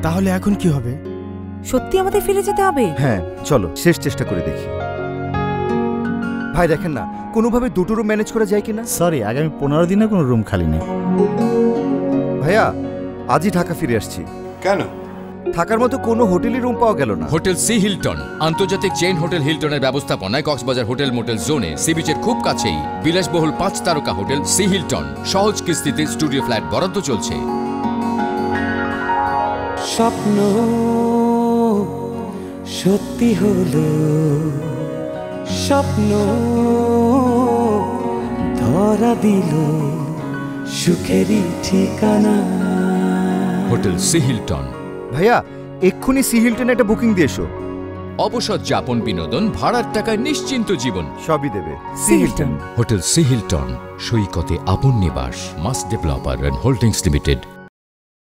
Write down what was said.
তাহলে এখন কি হবে? সত্যি আমাদের ফিরে যেতে হবে? হ্যাঁ চলো শেষ চেষ্টা করে দেখি। ভাই দেখেন না কোনোভাবে দুটো রুম ম্যানেজ করা যায় কিনা। সরি, আগামী 15 দিনে কোনো রুম খালি নেই। ভাইয়া আজই ঢাকা ফিরে আসছি। কেন? থাকার মতো কোনো হোটেলে রুম পাওয়া গেল না। হোটেল সি হিলটন আন্তর্জাতিক চেইন হোটেল হিলটনের ব্যবস্থাপনায় কক্সবাজার হোটেল মোটেল জোনে সি বিচের খুব কাছেই বিলাসবহুল 5 তারকা হোটেল সি হিলটন সহজ কিস্তিতে স্টুডিও ফ্ল্যাট বরাদ্দ চলছে। স্বপ্ন সত্যি হলো, স্বপ্ন ধরা দিল সুখেরই ঠিকানা। Hotel Sea Hilton. ভাইয়া এক্ষুনি সি হিলটনে একটা বুকিং দিয়ে এসো। অবসর যাপন, বিনোদন, ভাড়ার টাকায় নিশ্চিন্ত জীবন সবই দেবে Sea Hilton. Hotel Sea Hilton সৈকতে আপন নিবাস। মাস ডেভেলপার এন্ড হোল্ডিংস লিমিটেড।